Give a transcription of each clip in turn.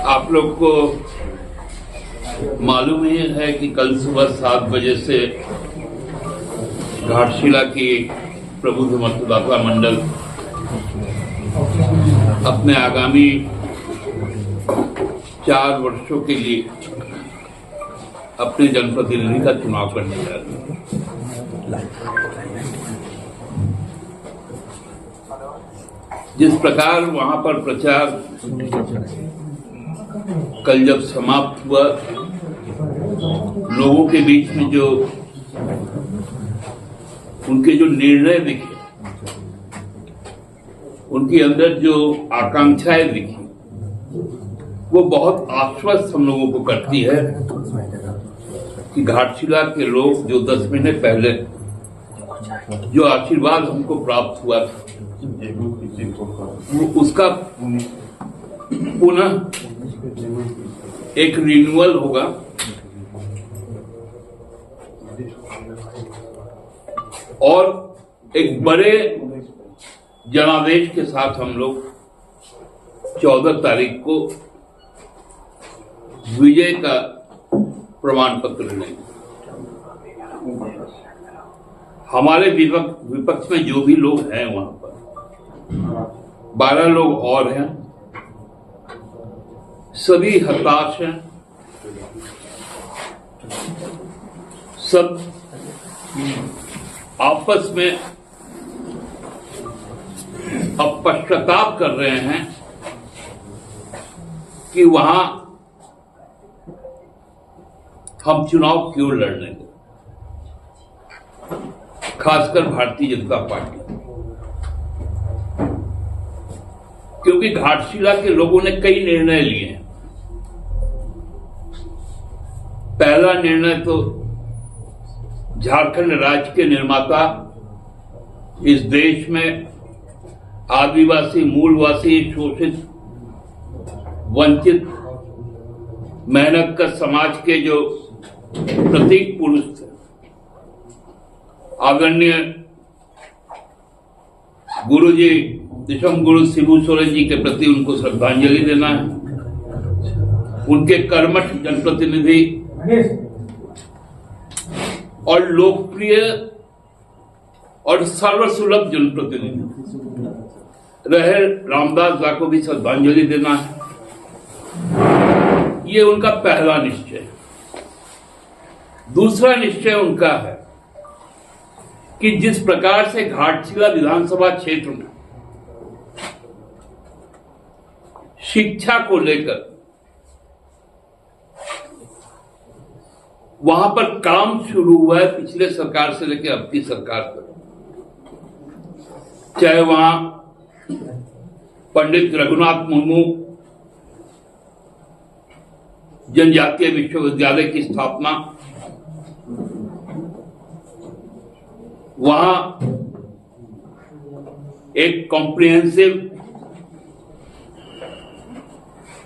आप लोग को मालूम ही है कि कल सुबह 7 बजे से घाटशिला की प्रबुद्ध मतदाता मंडल अपने आगामी 4 वर्षों के लिए अपने जनप्रतिनिधि का चुनाव करने जा रहे हैं। जिस प्रकार वहां पर प्रचार कल जब समाप्त हुआ, लोगों के बीच में जो उनके जो निर्णय दिखे, उनके अंदर जो आकांक्षाएं दिखी, वो बहुत आश्वस्त हम लोगों को करती है कि घाटशिला के लोग जो 10 महीने पहले जो आशीर्वाद हमको प्राप्त हुआ था, वो उसका पुनः एक रिन्यूअल होगा और एक बड़े जनादेश के साथ हम लोग 14 तारीख को विजय का प्रमाण पत्र लेंगे। हमारे विपक्ष में जो भी लोग हैं वहां पर 12 लोग और हैं, सभी हताश हैं, सब आपस में अब पश्चाताप कर रहे हैं कि वहां हम चुनाव क्यों लड़ने गए, खासकर भारतीय जनता पार्टी, क्योंकि घाटशिला के लोगों ने कई निर्णय लिए हैं। पहला निर्णय तो झारखंड राज्य के निर्माता, इस देश में आदिवासी, मूलवासी, शोषित, वंचित, मेहनत कर समाज के जो प्रतीक पुरुष थे, आदरणीय गुरु जी, दिशम गुरु शिबू सोरेन जी के प्रति उनको श्रद्धांजलि देना है। उनके कर्मठ जनप्रतिनिधि और लोकप्रिय और सर्वसुलभ जनप्रतिनिधि रहे रामदास जी को भी श्रद्धांजलि देना है। ये उनका पहला निश्चय। दूसरा निश्चय उनका है कि जिस प्रकार से घाटशिला विधानसभा क्षेत्र में शिक्षा को लेकर वहां पर काम शुरू हुआ है पिछले सरकार से लेकर अब की सरकार तक, चाहे वहां पंडित रघुनाथ मुर्मू जनजातीय विश्वविद्यालय की स्थापना, वहां एक कॉम्प्रिहेंसिव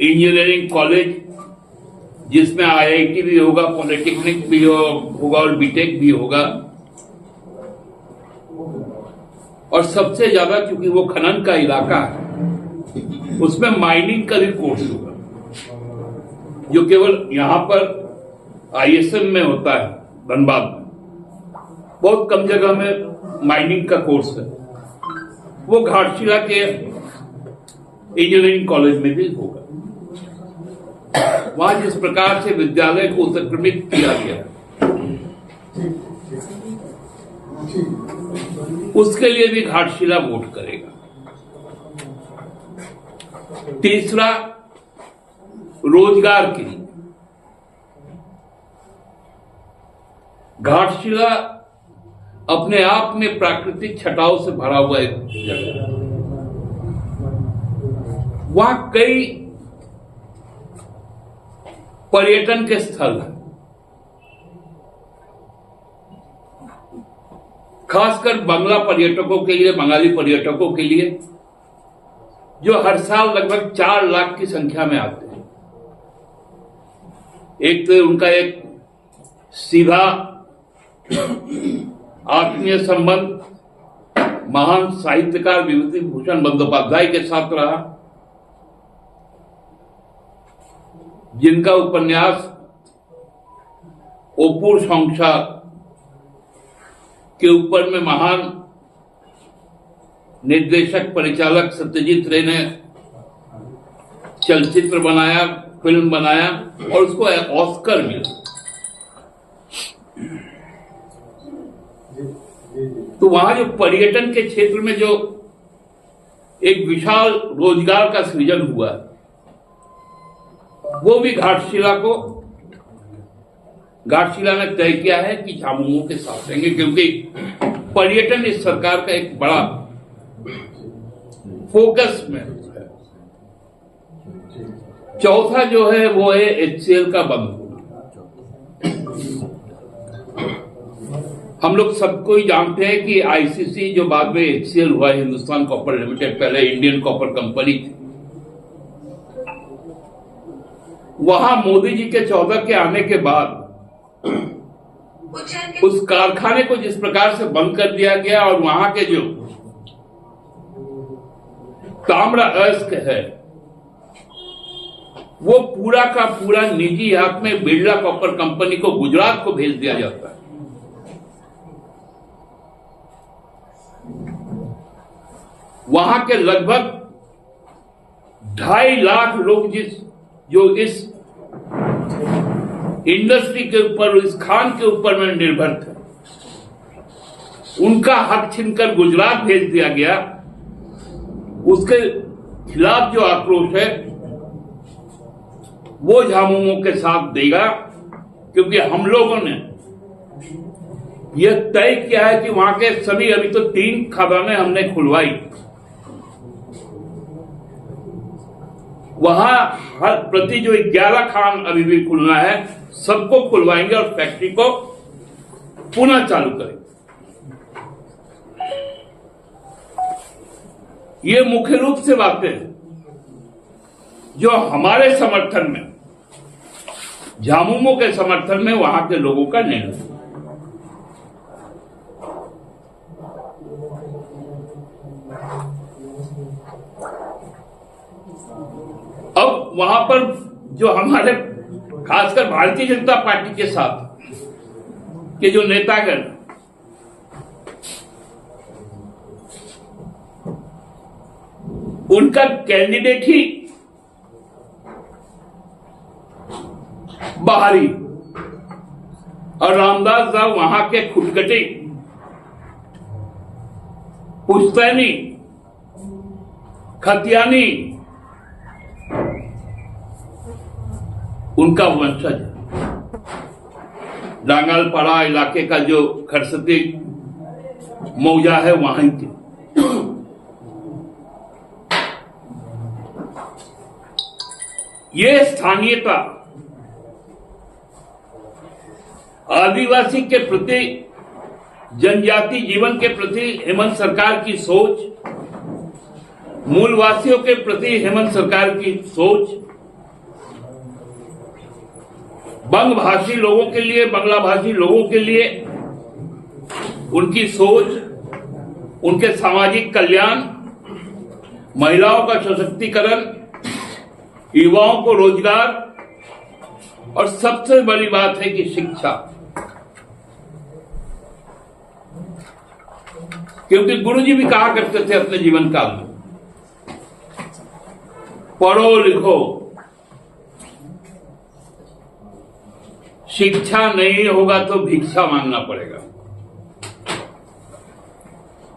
इंजीनियरिंग कॉलेज जिसमें आईआईटी भी होगा, पॉलिटेक्निक भी होगा और बीटेक भी होगा, और सबसे ज्यादा क्योंकि वो खनन का इलाका है, उसमें माइनिंग का भी कोर्स होगा, जो केवल यहां पर आईएसएम में होता है, धनबाद में बहुत कम जगह में माइनिंग का कोर्स है, वो घाटशिला के इंजीनियरिंग कॉलेज में भी होगा। वहां जिस प्रकार से विद्यालय को उत्क्रमित किया गया, उसके लिए भी घाटशिला वोट करेगा। तीसरा, रोजगार के लिए घाटशिला अपने आप में प्राकृतिक छटाओं से भरा हुआ एक जगह है। वहां कई पर्यटन के स्थल हैं, खासकर बंगला पर्यटकों के लिए, बंगाली पर्यटकों के लिए, जो हर साल लगभग 4 लाख की संख्या में आते हैं। एक तो उनका एक सीधा आत्मीय संबंध महान साहित्यकार विभूति भूषण बंदोपाध्याय के साथ रहा, जिनका उपन्यास ओपुर संसार के ऊपर में महान निर्देशक परिचालक सत्यजीत रे ने चलचित्र बनाया, फिल्म बनाया और उसको ऑस्कर मिला। तो वहां जो पर्यटन के क्षेत्र में जो एक विशाल रोजगार का सृजन हुआ, वो भी घाटशिला ने तय किया है कि झामुमो के साथ रहेंगे, क्योंकि पर्यटन इस सरकार का एक बड़ा फोकस में है। चौथा जो है वो है HCL का बंद होना। हम लोग सबको ही जानते हैं कि ICC जो बाद में HCL हुआ, हिंदुस्तान कॉपर लिमिटेड, पहले इंडियन कॉपर कंपनी थी, वहां मोदी जी के 14 के आने के बाद उस कारखाने को जिस प्रकार से बंद कर दिया गया और वहां के जो ताम्र अयस्क है वो पूरा का पूरा निजी हाथ में बिरला कॉपर कंपनी को गुजरात को भेज दिया जाता है। वहां के लगभग 2.5 लाख लोग जो इस इंडस्ट्री के ऊपर, इस खान के ऊपर में निर्भर थे, उनका हक छीनकर गुजरात भेज दिया गया। उसके खिलाफ जो आक्रोश है वो झामुमो के साथ देगा, क्योंकि हम लोगों ने यह तय किया है कि वहां के सभी, अभी तो 3 खदानें हमने खुलवाई, वहां हर प्रति जो 11 खान अभी भी खुलना है, सबको खुलवाएंगे और फैक्ट्री को पुनः चालू करेंगे। ये मुख्य रूप से बातें हैं जो हमारे समर्थन में, झामुमो के समर्थन में वहां के लोगों का निर्णय। अब वहां पर जो हमारे खासकर भारतीय जनता पार्टी के साथ के जो नेतागण, उनका कैंडिडेट ही बाहरी, और रामदास साहब वहां के खुटकटे पुश्तैनी, खतियानी, उनका वंशज। डांगलपाड़ा इलाके का जो खरसती मौजा है वहां के। ये स्थानीयता, आदिवासी के प्रति, जनजाति जीवन के प्रति हेमंत सरकार की सोच, मूलवासियों के प्रति हेमंत सरकार की सोच, बंग भाषी लोगों के लिए, बंगला भाषी लोगों के लिए उनकी सोच, उनके सामाजिक कल्याण, महिलाओं का सशक्तिकरण, युवाओं को रोजगार, और सबसे बड़ी बात है कि शिक्षा। क्योंकि गुरुजी भी कहा करते थे अपने जीवन काल में, पढ़ो लिखो, शिक्षा नहीं होगा तो भिक्षा मांगना पड़ेगा।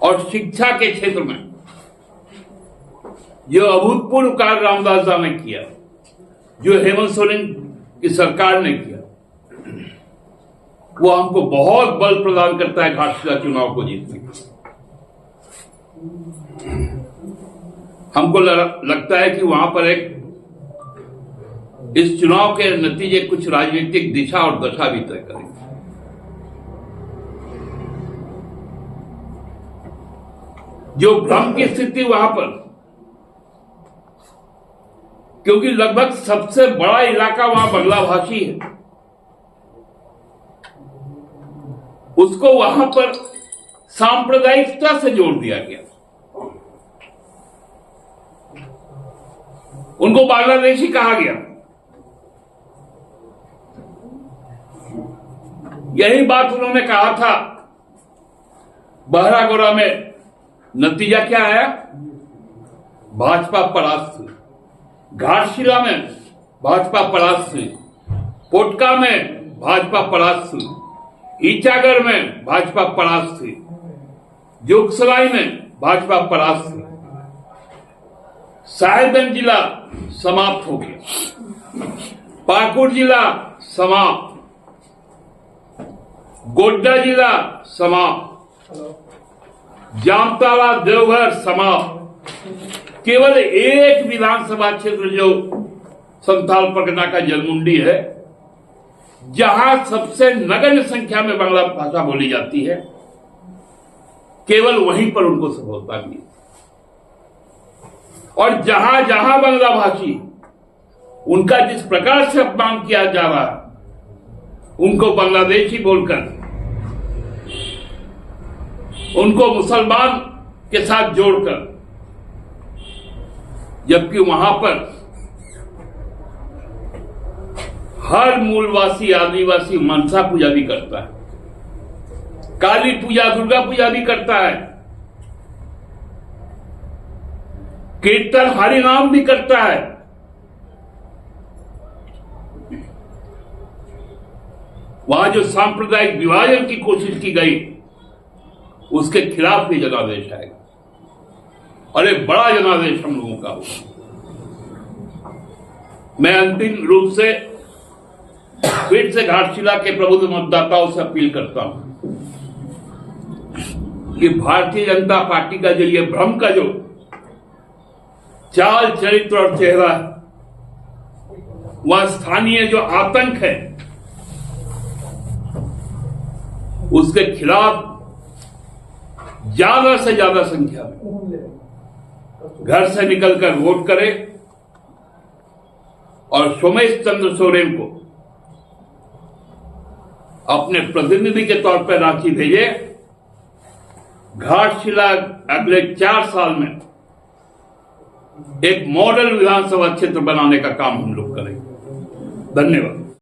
और शिक्षा के क्षेत्र में जो अभूतपूर्व कार्य रामदास साहब ने किया, जो हेमंत सोरेन की सरकार ने किया, वो हमको बहुत बल प्रदान करता है घाटशिला चुनाव को जीतने का। हमको लगता है कि वहां पर इस चुनाव के नतीजे कुछ राजनीतिक दिशा और दशा भी तय करेंगे। जो भ्रम की स्थिति वहां पर, क्योंकि लगभग सबसे बड़ा इलाका वहां बंगला भाषी है, उसको वहां पर सांप्रदायिकता से जोड़ दिया गया। उनको बांग्लादेशी कहा गया, यही बात उन्होंने कहा था। बहरागोड़ा में नतीजा क्या आया? भाजपा परास्त हुई। घाटशिला में भाजपा परास्त हुई। पोटका में भाजपा परास्त हुई। ईचागढ़ में भाजपा परास्त हुई। जोगसराय में भाजपा परास्त हुई। साहेबगंज जिला समाप्त हो गया। पाकुड़ जिला समाप्त। गोड्डा जिला समाप्त। जामताड़ा देवघर समाप्त। केवल एक विधानसभा क्षेत्र जो संथाल परगना का जलमुंडी है, जहां सबसे नगण्य संख्या में बांग्ला भाषा बोली जाती है, केवल वहीं पर उनको सफलता मिली। और जहां जहां बांग्ला भाषी, उनका जिस प्रकार से अपमान किया जा रहा है, उनको बांग्लादेशी बोलकर, उनको मुसलमान के साथ जोड़कर, जबकि वहां पर हर मूलवासी आदिवासी मनसा पूजा भी करता है, काली पूजा, दुर्गा पूजा भी करता है, कीर्तन हरिनाम भी करता है। वहां जो सांप्रदायिक विभाजन की कोशिश की गई, उसके खिलाफ भी जनादेश आएगा और एक बड़ा जनादेश हम लोगों का होगा। मैं अंतिम रूप से फिर से घाटशिला के प्रबुद्ध मतदाताओं से अपील करता हूं कि भारतीय जनता पार्टी का जो ये भ्रम का जो चाल चरित्र और चेहरा है, वह स्थानीय जो आतंक है, उसके खिलाफ ज्यादा से ज्यादा संख्या में घर से निकलकर वोट करें और सोमेश चंद्र सोरेन को अपने प्रतिनिधि के तौर पर रांची भेजे। घाटशिला अगले 4 साल में एक मॉडल विधानसभा क्षेत्र बनाने का काम हम लोग करेंगे। धन्यवाद।